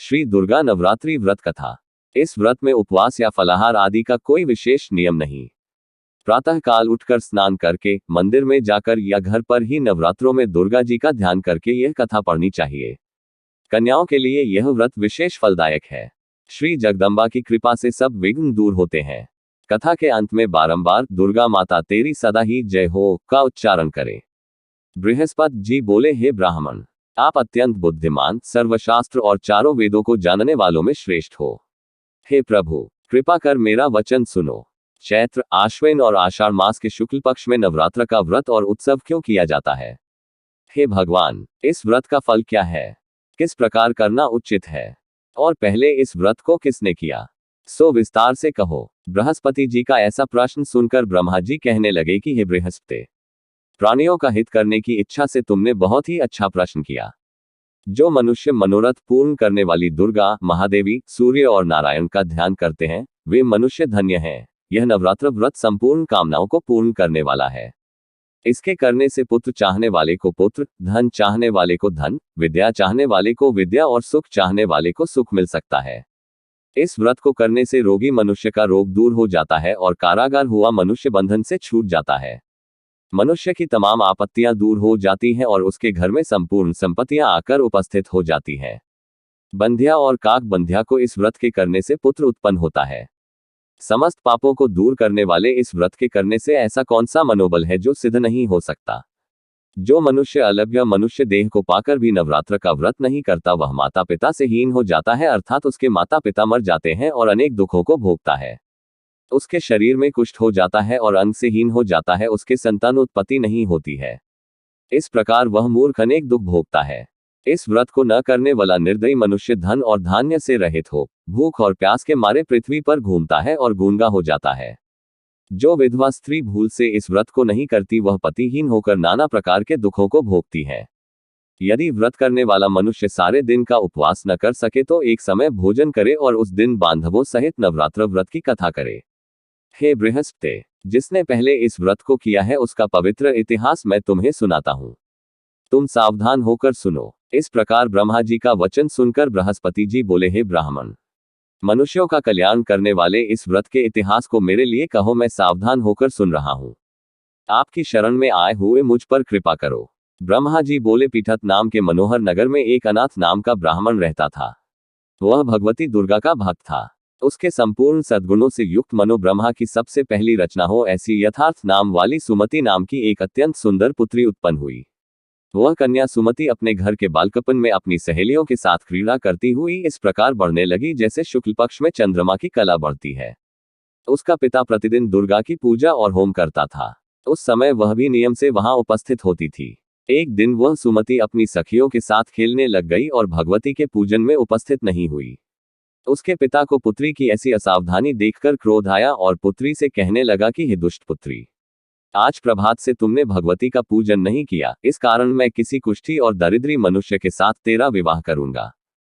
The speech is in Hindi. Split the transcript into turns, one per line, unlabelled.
श्री दुर्गा नवरात्रि व्रत कथा। इस व्रत में उपवास या फलाहार आदि का कोई विशेष नियम नहीं। प्रातः काल उठकर स्नान करके मंदिर में जाकर या घर पर ही नवरात्रों में दुर्गा जी का ध्यान करके यह कथा पढ़नी चाहिए। कन्याओं के लिए यह व्रत विशेष फलदायक है। श्री जगदम्बा की कृपा से सब विघ्न दूर होते हैं। कथा के अंत में बारंबार दुर्गा माता तेरी सदा ही जय हो का उच्चारण करें। बृहस्पति जी बोले, हे ब्राह्मण, आप अत्यंत बुद्धिमान, सर्वशास्त्र और चारों वेदों को जानने वालों में श्रेष्ठ हो। हे प्रभु, कृपा कर मेरा वचन सुनो। चैत्र, आश्विन और आषाढ़ मास के शुक्ल पक्ष में नवरात्र का व्रत और उत्सव क्यों किया जाता है? हे भगवान, इस व्रत का फल क्या है? किस प्रकार करना उचित है? और पहले इस व्रत को किसने किया, सो विस्तार से कहो। बृहस्पति जी का ऐसा प्रश्न सुनकर ब्रह्मा जी कहने लगे कि हे बृहस्पति, प्राणियों का हित करने की इच्छा से तुमने बहुत ही अच्छा प्रश्न किया। जो मनुष्य मनोरथ पूर्ण करने वाली दुर्गा, महादेवी, सूर्य और नारायण का ध्यान करते हैं, वे मनुष्य धन्य हैं। यह नवरात्र व्रत संपूर्ण कामनाओं को पूर्ण करने वाला है। इसके करने से पुत्र चाहने वाले को पुत्र, धन चाहने वाले को धन, विद्या चाहने वाले को विद्या और सुख चाहने वाले को सुख मिल सकता है। इस व्रत को करने से रोगी मनुष्य का रोग दूर हो जाता है और कारागार हुआ मनुष्य बंधन से छूट जाता है। मनुष्य की तमाम आपत्तियां दूर हो जाती हैं और उसके घर में संपूर्ण संपत्तियां आकर उपस्थित हो जाती हैं। बंध्या और काक बंध्या को इस व्रत के करने से पुत्र उत्पन्न होता है। समस्त पापों को दूर करने वाले इस व्रत के करने से ऐसा कौन सा मनोबल है जो सिद्ध नहीं हो सकता? जो मनुष्य अलभ्य मनुष्य देह को पाकर भी नवरात्र का व्रत नहीं करता, वह माता पिता से हीन हो जाता है, अर्थात उसके माता पिता मर जाते हैं और अनेक दुखों को भोगता है। उसके शरीर में कुष्ठ हो जाता है और अंग से हीन हो जाता है, उसके संतान उत्पत्ति नहीं होती है। इस प्रकार वह मूर्ख अनेक दुख भोगता है। इस व्रत को न करने वाला निर्दयी मनुष्य धन और धान्य से रहित हो, भूख और प्यास के मारे पृथ्वी पर घूमता है और गूंगा हो जाता है। जो विधवा स्त्री भूल से इस व्रत को नहीं करती, वह पतिहीन होकर नाना प्रकार के दुखों को भोगती है। यदि व्रत करने वाला मनुष्य सारे दिन का उपवास न कर सके तो एक समय भोजन करे और उस दिन बांधवों सहित नवरात्र व्रत की कथा करे। हे बृहस्पति, जिसने पहले इस व्रत को किया है उसका पवित्र इतिहास मैं तुम्हें सुनाता हूं। तुम सावधान होकर सुनो। इस प्रकार ब्रह्मा जी का वचन सुनकर बृहस्पति जी बोले, हे ब्राह्मण, मनुष्यों का कल्याण करने वाले इस व्रत के इतिहास को मेरे लिए कहो, मैं सावधान होकर सुन रहा हूं। आपकी शरण में आए हुए मुझ पर कृपा करो। ब्रह्मा जी बोले, पीठत नाम के मनोहर नगर में एक अनाथ नाम का ब्राह्मण रहता था। वह भगवती दुर्गा का भक्त था। उसके संपूर्ण सद्गुणों से युक्त मनो ब्रह्मा की सबसे पहली रचना हो ऐसी यथार्थ नाम वाली सुमति नाम की एक अत्यंत सुंदर पुत्री उत्पन्न हुई। वह कन्या सुमति अपने घर के बालकपन में अपनी सहेलियों के साथ क्रीड़ा करती हुई इस प्रकार बढ़ने लगी जैसे शुक्ल पक्ष में चंद्रमा की कला बढ़ती है। उसका पिता प्रतिदिन दुर्गा की पूजा और होम करता था। उस समय वह भी नियम से वहां उपस्थित होती थी। एक दिन वह सुमति अपनी सखियों के साथ खेलने लग गई और भगवती के पूजन में उपस्थित नहीं हुई। उसके पिता को पुत्री की ऐसी असावधानी देखकर क्रोध आया और पुत्री से कहने लगा कि हे दुष्ट पुत्री, आज प्रभात से तुमने भगवती का पूजन नहीं किया, इस कारण मैं किसी कुष्ठी और दरिद्री मनुष्य के साथ तेरा विवाह करूंगा।